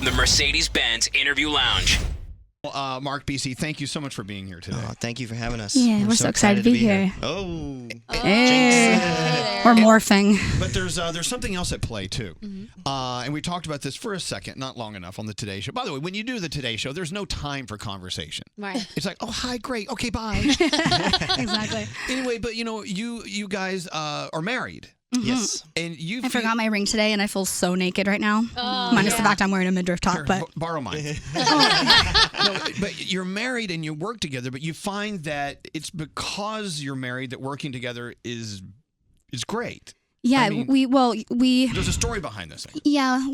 The Mercedes-Benz Interview Lounge. Mark BC, thank you so much for being here today. Oh, thank you for having us. Yeah, we're so excited to be here. Oh. Hey. We're morphing. But there's something else at play, too. And we talked about this for a second, not long enough, on the Today Show. By the way, when you do the Today Show, there's no time for conversation. Right. It's like, oh, hi, great. Okay, bye. Exactly. Anyway, but, you guys are married. Yes. And I forgot my ring today, and I feel so naked right now. Minus the fact I'm wearing a midriff top. Here, but borrow mine. No, but you're married and you work together, but you find that it's because you're married that working together is great. Yeah, I mean, we there's a story behind this thing. Yeah,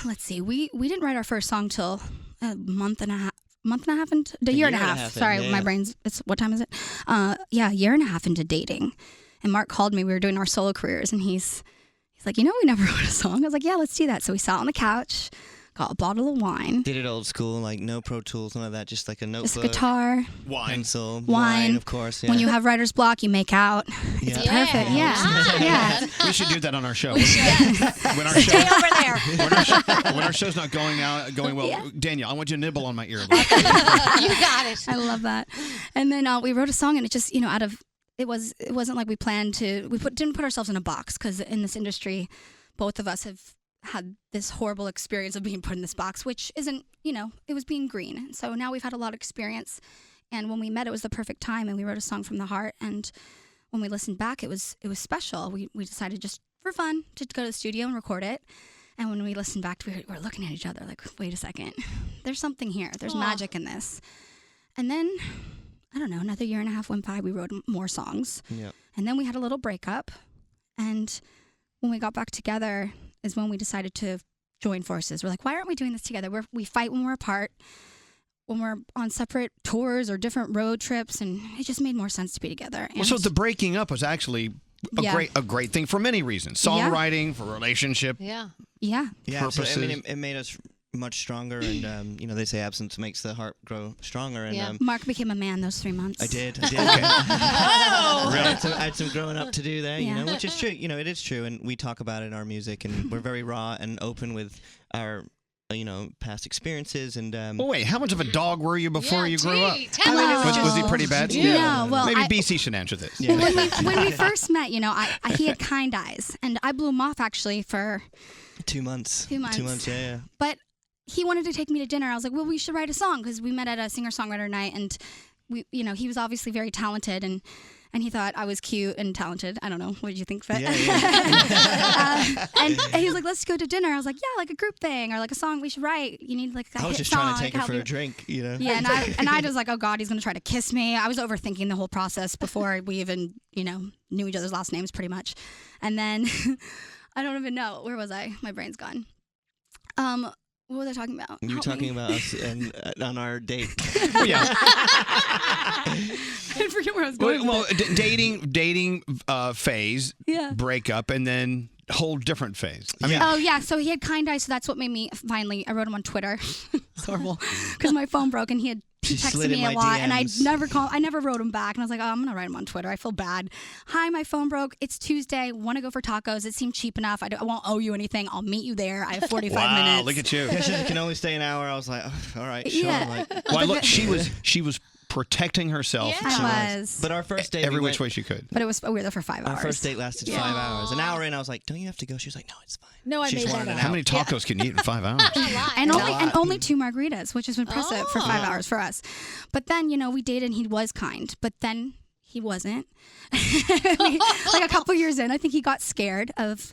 let's see. We didn't write our first song till a month and a half into a year and a half. Sorry, my brain's what time is it? A year and a half into dating. And Mark called me. We were doing our solo careers, and he's like, we never wrote a song. I was like, yeah, let's do that. So we sat on the couch, got a bottle of wine. Did it old school, like no Pro Tools, none of that, just like a notebook. Just guitar. Pencil. Wine. Of course. Yeah. When you have writer's block, you make out. It's perfect. Yeah. We should do that on our show. Yes. When our show, Stay over there. when our show's not going well, Yeah. Danielle, I want you to nibble on my ear. You got it. I love that. And then we wrote a song, and it just, it wasn't like we planned to. Didn't put ourselves in a box, because in this industry, both of us have had this horrible experience of being put in this box, which isn't, it was being green. So now we've had a lot of experience, and when we met, it was the perfect time, and we wrote a song from the heart. And when we listened back, it was special. We decided just for fun to go to the studio and record it. And when we listened back, we were looking at each other like, wait a second, there's something here. There's magic in this. And then, I don't know, another year and a half went by. We wrote more songs. Yeah. And then we had a little breakup. And when we got back together is when we decided to join forces. We're like, why aren't we doing this together? We fight when we're apart, when we're on separate tours or different road trips, and it just made more sense to be together. And So the breaking up was actually a great thing for many reasons. Songwriting, for relationship. Yeah. Yeah. Purposes. So, it made us much stronger, and they say absence makes the heart grow stronger. And Mark became a man those 3 months. I did. Okay. I had some growing up to do there, which is true. It is true, and we talk about it in our music, and we're very raw and open with our past experiences. And well, wait, how much of a dog were you before you grew up? Tell us. Was he pretty bad? Yeah. Well, maybe BC should answer this. Yeah. When we first met, he had kind eyes, and I blew him off actually for 2 months. 2 months. 2 months, yeah. But he wanted to take me to dinner. I was like, well, we should write a song, because we met at a singer-songwriter night, and he was obviously very talented, and he thought I was cute and talented. I don't know. What did you think? But Yeah. and he was like, let's go to dinner. I was like, yeah, like a group thing or like a song we should write. You need like a I was hit just song. trying to take like, her for help a drink, Yeah, and I was like, oh God, he's gonna try to kiss me. I was overthinking the whole process before we even knew each other's last names pretty much. And then I don't even know, where was I? My brain's gone. What was I talking about? You were talking about us and on our date. Yeah. I forget where I was going. Well, dating phase, breakup, and then whole different phase. Oh yeah, so he had kind eyes, so that's what made me finally. I wrote him on Twitter. It's horrible because my phone broke, and he texted me a lot, DMs. and I never wrote him back, and I was like, oh, I'm gonna write him on Twitter. I feel bad. Hi, my phone broke. It's Tuesday. Want to go for tacos? It seemed cheap enough. I won't owe you anything. I'll meet you there. I have 45 minutes. Wow, look at you. Yeah, she can only stay an hour. I was like, oh, all right, sure. Yeah. Well, look, she was protecting herself. I was. But our first date, every which way she could. But we were there for 5 hours. Our first date lasted 5 hours. An hour in, I was like, don't you have to go? She was like, no, it's fine. No, I She made wanted that it up. How many tacos can you eat in 5 hours? And only 2 margaritas, which is impressive for 5 hours for us. But then, we dated, and he was kind. But then he wasn't. Like a couple years in, I think he got scared of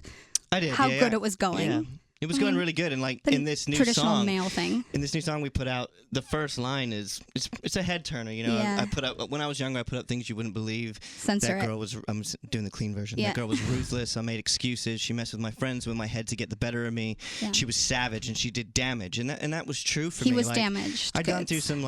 how good it was going. Yeah. It was going really good, and like in this new traditional song, male thing. In this new song we put out, the first line is it's a head turner. I put up when I was younger. I put up things you wouldn't believe. Censor that it. girl was. I'm doing the clean version. Yeah. That girl was ruthless. I made excuses. She messed with my friends with my head to get the better of me. Yeah. She was savage, and she did damage, and that was true for He me. was like, damaged. I'd gone goods. through some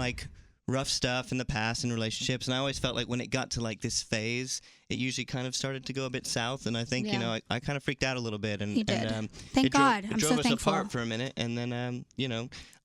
rough stuff in the past in relationships, and I always felt like when it got to this phase, it usually kind of started to go a bit south, and I think I kind of freaked out a little bit, and He did. And, Thank God. It I'm drove so us thankful. apart for a minute, and then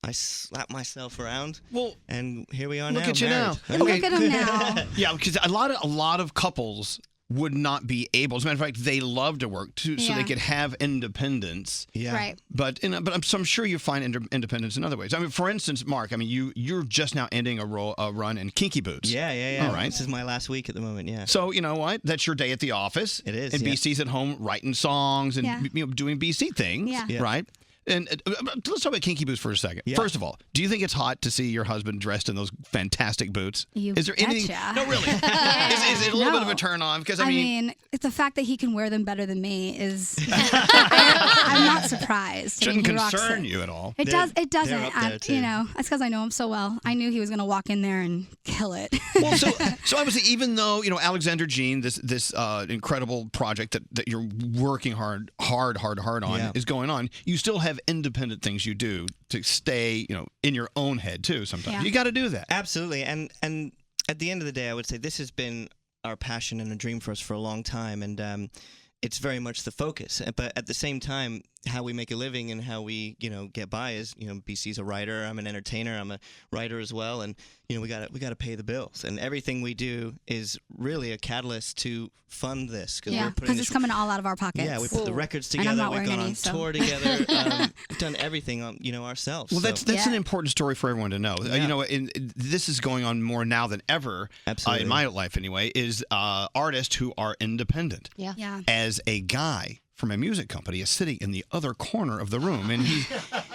I slapped myself around. Well, and here we are look now. at you married. now. Look at him now. Yeah, because a lot of couples would not be able. As a matter of fact, they love to work so Yeah. they could have independence. Yeah. Right. But I'm sure you find independence in other ways. I mean, for instance, Mark, I mean, you're just now ending a run in Kinky Boots. Yeah. All right. This is my last week at the moment. Yeah. So you know what? That's your day at the office. It is, And yeah. BC's at home writing songs and Yeah. doing BC things. Yeah. Yeah. Right. And let's talk about Kinky Boots for a second. Yeah. First of all, do you think it's hot to see your husband dressed in those fantastic boots? You Is there anything? betcha. No, really. Is it a little bit of a No. turn on? Because I mean, it's the fact that he can wear them better than me is. I'm not surprised. I mean, shouldn't he rocks concern it. you at all. It They're- does. It doesn't. they're up there, too. You know, that's because I know him so well. I knew he was going to walk in there and kill it. Well, so obviously, even though Alexander Jean, this incredible project that you're working hard on Yeah. is going on, you still have independent things you do to stay in your own head too. Sometimes Yeah. you got to do that. Absolutely. And at the end of the day, I would say this has been our passion and a dream for us for a long time. And it's very much the focus. But at the same time, how we make a living and how we, get by is, BC's a writer. I'm an entertainer. I'm a writer as well. And, we got to pay the bills. And everything we do is really a catalyst to fund this. Yeah, we're putting because this it's coming all out of our pockets. Yeah, we put the records And I'm together. not We've wearing gone any, on so. tour together. We've done everything, ourselves. Well, so. that's Yeah. an important story for everyone to know. Yeah. This is going on more now than ever. Absolutely. In my life, anyway, is artists who are independent. Yeah. Yeah. As a guy from a music company is sitting in the other corner of the room, and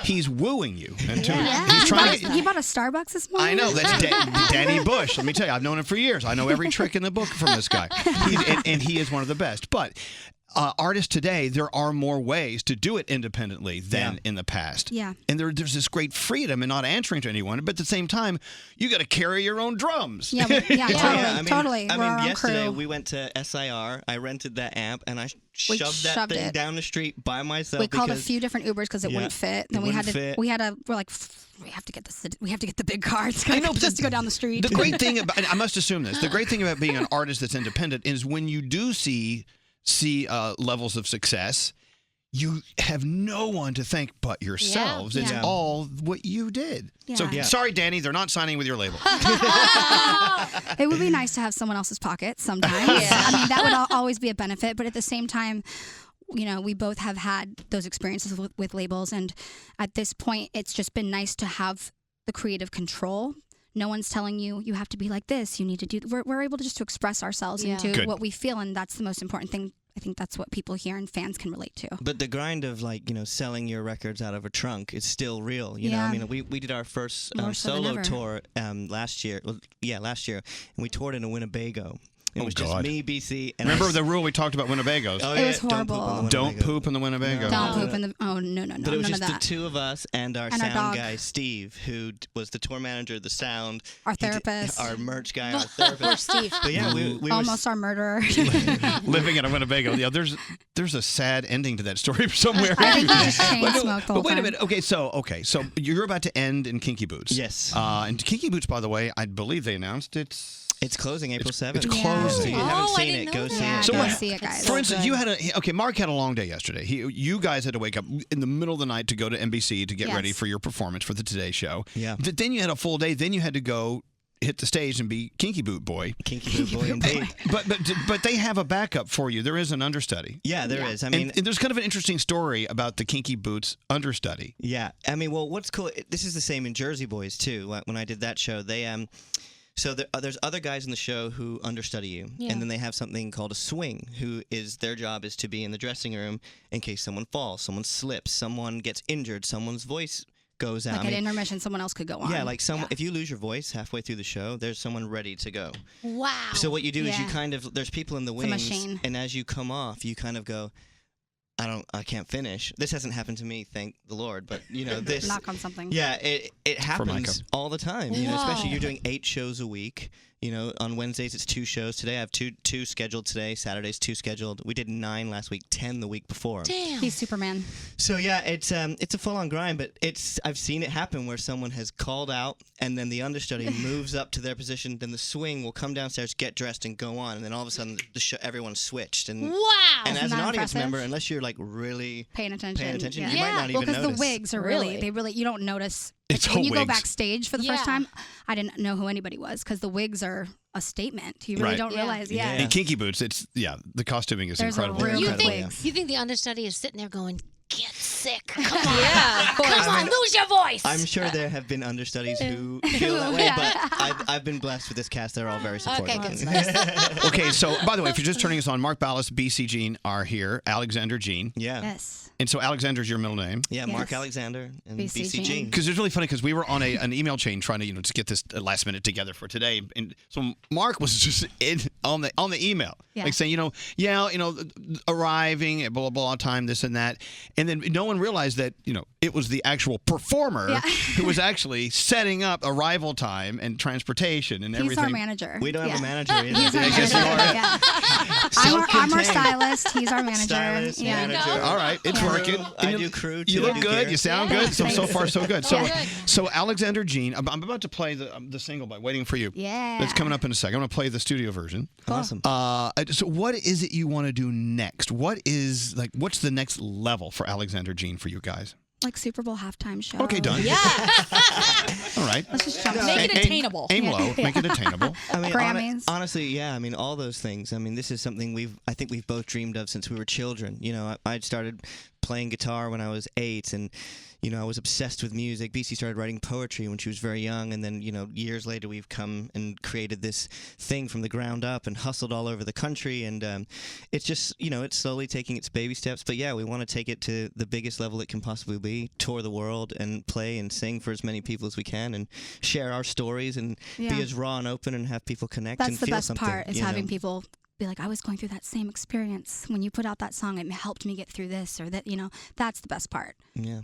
he's wooing you. And he's trying to. He bought a Starbucks this morning. I know, that's Danny Bush. Let me tell you, I've known him for years. I know every trick in the book from this guy. And he is one of the best. But artists today, there are more ways to do it independently than in the past. Yeah. And there's this great freedom in not answering to anyone. But at the same time, you got to carry your own drums. Yeah, totally. I We're our mean, own yesterday crew. we went to SIR. I rented that amp and I We shoved that shoved thing it. down the street by myself. We called a because few different Ubers because it Yeah, wouldn't fit. it Then wouldn't fit. we're like, we have to get the big car. It's I know, but just to go down the street. The great thing about, I must assume this, the great thing about being an artist that's independent is when you do see levels of success, you have no one to thank but yourselves. It's Yeah. all what you did. So Yeah. sorry, Danny, they're not signing with your label. It would be nice to have someone else's pocket sometimes. I mean, that would always be a benefit. But at the same time, we both have had those experiences with labels. And at this point, it's just been nice to have the creative control. No one's telling you have to be like this. You need to do. We're able to just to express ourselves Yeah. and do Good. what we feel, and that's the most important thing. I think that's what people hear and fans can relate to. But the grind of selling your records out of a trunk is still real. You know, I mean, we did our first More so than solo ever. tour last year. Well, last year, and we toured in Winnebago. It Oh, was God. just me, BC, and Remember the rule we talked about Winnebagos? Oh, It was Don't poop on the horrible. Don't Winnebago. poop in the Winnebago. Don't poop in the. Oh no, But it was none just of the that. two of us and our And our sound dog. guy, Steve, who was the tour manager of the sound. Our He did- therapist. our merch guy, our therapist. Poor Steve. But yeah, we Almost our murderer. Living in a Winnebago. Yeah, there's a sad ending to that story somewhere. I think he just chain But smoked the whole wait a time. minute. Okay, so you're about to end in Kinky Boots. Yes. And Kinky Boots, by the way, I believe they announced It's closing April 7th. it's Yeah. closing. So you Oh, haven't I seen didn't it, know go that. see Yeah, it. So go what- see it, guys. For instance, good. Mark had a long day yesterday. You guys had to wake up in the middle of the night to go to NBC to get Yes. ready for your performance for the Today Show. Yeah. Then you had a full day. Then you had to go hit the stage and be Kinky Boot Boy. Kinky Boot Boy, indeed. But they have a backup for you. There is an understudy. Yeah, there is. I mean, and there's kind of an interesting story about the Kinky Boots understudy. yeah. I mean, well, what's cool? This is the same in Jersey Boys too. When I did that show, they So there's other guys in the show who understudy you, Yeah. and then they have something called a swing, who is their job is to be in the dressing room in case someone falls, someone slips, someone gets injured, someone's voice goes out. Like at intermission, someone else could go on. Yeah, like if you lose your voice halfway through the show, there's someone ready to go. Wow. So what you do is you Yeah. kind of there's people in the It's a wings, machine. and as you come off, you kind of go, I can't finish. This hasn't happened to me, thank the Lord, but this. Knock on something. Yeah, it happens Micah. all the time. Especially Whoa. you're doing 8 shows a week. On Wednesdays it's 2 shows. Today I have two scheduled today. Saturdays 2 scheduled. We did 9 last week, 10 the week before. Damn. He's Superman. So yeah, it's a full on grind, but I've seen it happen where someone has called out and then the understudy moves up to their position, then the swing will come downstairs, get dressed, and go on, and then all of a sudden everyone's switched. And Wow. and as Isn't an that audience impressive? member, unless you're like really Paying attention. you might Yeah. not Well, even because notice. the wigs are Really? you don't notice. It's when all you go wigs. backstage for the first Yeah. time, I didn't know who anybody was because the wigs are a statement. You really Right. don't Yeah. realize. Yeah. In Kinky Boots, the costuming is There's a incredible. real You good think wigs. you think the understudy is sitting there going, "Get sick, come on, Yeah, of course. come on, lose your voice." I'm sure there have been understudies who feel that way, Yeah. but I've been blessed with this cast. They're all very supportive. Okay, good. Okay, so by the way, if you're just turning us on, Mark Ballas, BC Jean are here, Alexander Jean. Yeah. Yes. And so Alexander's your middle name. Yeah, Yes. Mark Alexander and BC BC Jean. Jean. Because it's really funny because we were on an email chain trying to just get this last minute together for today, and so Mark was just on the email, Yeah. like saying arriving at blah blah time, this and that, and then no one realized that it was the actual performer Yeah. who was actually setting up arrival time and transportation and He's everything. our manager. We don't have a Yeah. manager either. He's our I guess manager. you are. Yeah. I'm our Self-contained. stylist. He's our manager. Stylist, yeah. manager. All right, it's Crew. working. I And do crew, You too. look I do good. gear. You sound Yeah. good. So far so good. So Yeah. so Alexander Jean, I'm about to play the single by Waiting for You. Yeah. That's coming up in a second. I'm going to play the studio version. Awesome. So what is it you want to do next? What's the next level for Alexander Jean for you guys? Like Super Bowl halftime show. Okay, done. Yeah. All right. Let's just jump. Make it Aim- attainable. Aim Yeah. low. Make it attainable. I mean, Grammys. honestly, yeah. I mean, all those things. I mean, this is something I think we've both dreamed of since we were children. I'd started playing guitar when I was 8, and I was obsessed with music. BC started writing poetry when she was very young, and then years later we've come and created this thing from the ground up and hustled all over the country, and it's just it's slowly taking its baby steps. But yeah, we want to take it to the biggest level it can possibly be, tour the world and play and sing for as many people as we can, and share our stories and Yeah. be as raw and open and have people connect That's and the feel best something. part is having people be like, I was going through that same experience when you put out that song. It helped me get through this or that. That's the best part. Yeah.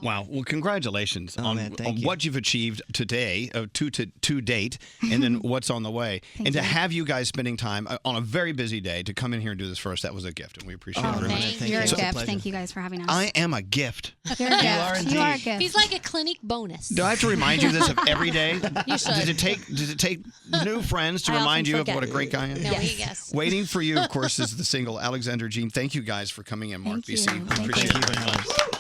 Wow. Well, congratulations Oh, on, man, thank on you. what you've achieved today, to date, and then what's on the way. Thank And to you. have you guys spending time on a very busy day to come in here and do this for us, that was a gift, and we appreciate it very much. thank You're a It's a gift. pleasure. Thank you guys for having us. I am a gift. You're a gift. are You are a indeed. gift. He's like a clinic bonus. Do I have to remind you of this every day? You should. Does it take new friends to I remind often you of forget. what a great guy I am? No, Yes. we guess. Waiting for You, of course, is the single. Alexander Jean, thank you guys for coming in, Mark Thank you. BC. Thank Appreciate Thank it you very very much. much.